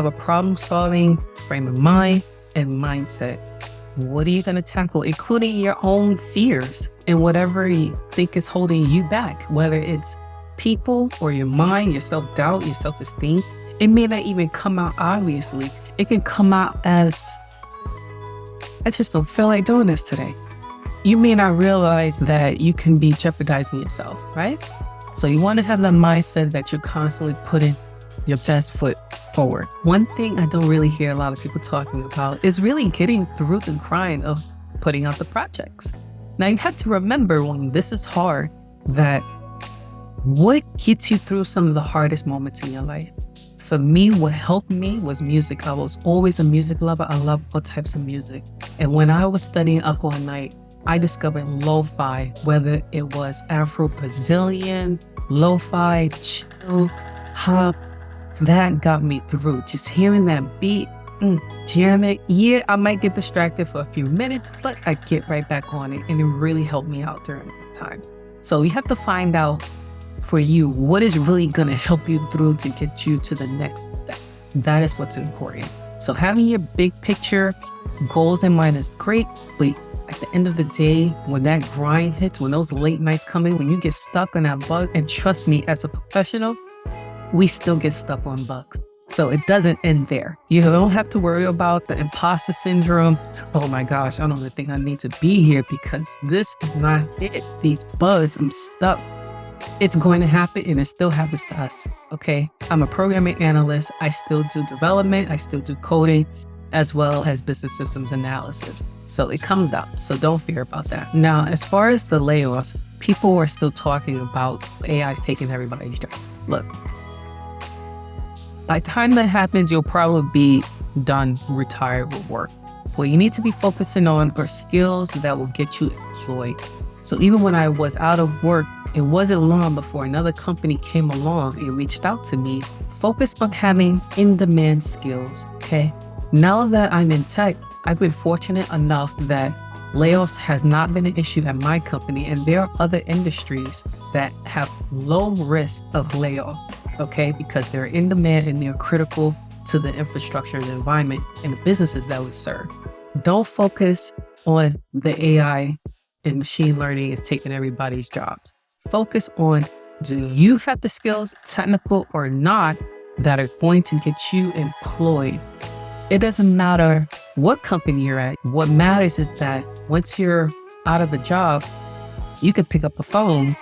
have a problem solving frame of mind and mindset. What are you going to tackle, including your own fears and whatever you think is holding you back, whether it's people or your mind, your self-doubt, your self-esteem. It may not even come out obviously. It can come out as, I just don't feel like doing this today. You may not realize that you can be jeopardizing yourself, right? So you want to have that mindset that you're constantly putting your best foot forward. One thing I don't really hear a lot of people talking about is really getting through the grind of putting out the projects. Now you have to remember when this is hard that what gets you through some of the hardest moments in your life. For me, what helped me was music. I was always a music lover. I love all types of music. And when I was studying up all night, I discovered lo-fi, whether it was Afro-Brazilian, lo-fi, chill, hop. That got me through. Just hearing that beat, jam it. Yeah, I might get distracted for a few minutes, but I get right back on it. And it really helped me out during those times. So you have to find out for you what is really going to help you through to get you to the next step. That is what's important. So having your big picture goals in mind is great, but at the end of the day, when that grind hits, when those late nights come in, when you get stuck on that bug, and trust me, as a professional, we still get stuck on bugs. So it doesn't end there. You don't have to worry about the imposter syndrome. Oh my gosh, I don't even think I need to be here because this is not it. These bugs, I'm stuck. It's going to happen, and it still happens to us, okay? I'm a programming analyst. I still do development. I still do coding, as well as business systems analysis. So it comes up. So don't fear about that. Now, as far as the layoffs, people are still talking about AI's taking everybody's job. Look, by the time that happens, you'll probably be done, retired with work. What you need to be focusing on are skills that will get you employed. So even when I was out of work, it wasn't long before another company came along and reached out to me, focused on having in-demand skills, okay? Now that I'm in tech, I've been fortunate enough that layoffs has not been an issue at my company, and there are other industries that have low risk of layoff, okay? Because they're in demand and they're critical to the infrastructure and the environment and the businesses that we serve. Don't focus on the AI and machine learning is taking everybody's jobs. Focus on, do you have the skills, technical or not, that are going to get you employed? It doesn't matter what company you're at. What matters is that once you're out of a job, you can pick up the phone.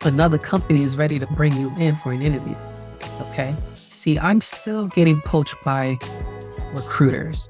Another company is ready to bring you in for an interview, okay? See, I'm still getting poached by recruiters.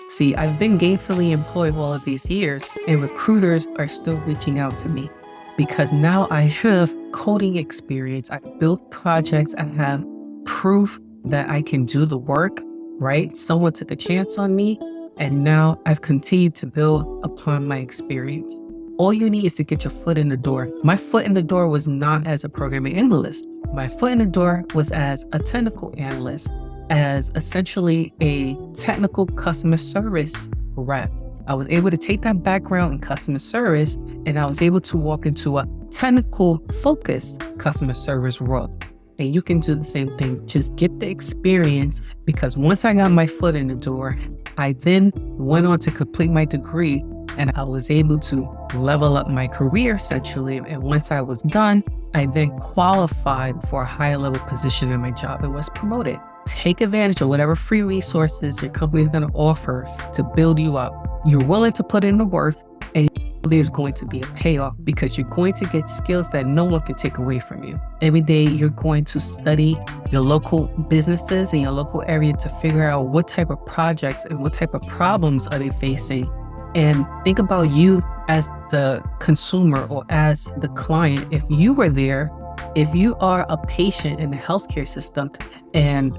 See, I've been gainfully employed all of these years, and recruiters are still reaching out to me because now I have coding experience. I've built projects. I have proof that I can do the work, right? Someone took a chance on me, and now I've continued to build upon my experience. All you need is to get your foot in the door. My foot in the door was not as a programming analyst. My foot in the door was as a technical analyst, as essentially a technical customer service rep. I was able to take that background in customer service, and I was able to walk into a technical focused customer service role. And you can do the same thing. Just get the experience, because once I got my foot in the door, I then went on to complete my degree, and I was able to level up my career essentially. And once I was done, I then qualified for a higher level position in my job and was promoted. Take advantage of whatever free resources your company is going to offer to build you up. You're willing to put in the work, and there's going to be a payoff because you're going to get skills that no one can take away from you. Every day you're going to study your local businesses in your local area to figure out what type of projects and what type of problems are they facing. And think about you as the consumer or as the client. If you were there, if you are a patient in the healthcare system and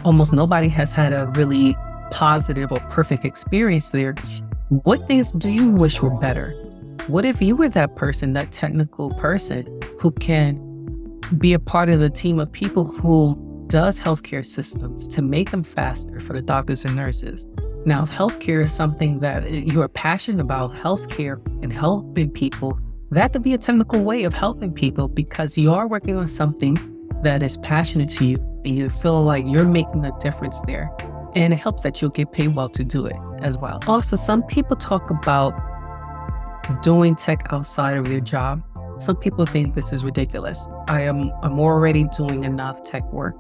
almost nobody has had a really positive or perfect experience there, what things do you wish were better? What if you were that person, that technical person who can be a part of the team of people who does healthcare systems to make them faster for the doctors and nurses? Now, if healthcare is something that you're passionate about, healthcare and helping people, that could be a technical way of helping people because you are working on something that is passionate to you. and you feel like you're making a difference there. And it helps that you'll get paid well to do it as well. Also, some people talk about doing tech outside of their job. Some people think this is ridiculous. I'm already doing enough tech work.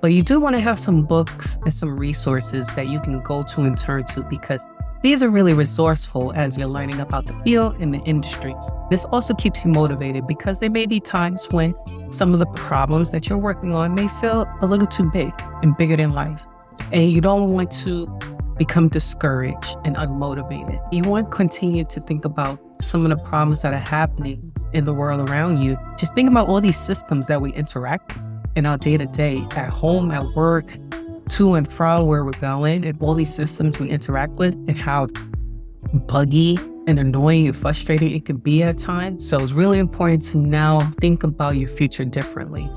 But you do want to have some books and some resources that you can go to and turn to, because these are really resourceful as you're learning about the field and the industry. This also keeps you motivated, because there may be times when some of the problems that you're working on may feel a little too big and bigger than life. And you don't want to become discouraged and unmotivated. You want to continue to think about some of the problems that are happening in the world around you. Just think about all these systems that we interact in our day-to-day, at home, at work, to and from where we're going, and all these systems we interact with, and how buggy and annoying and frustrating it can be at times. So it's really important to now think about your future differently.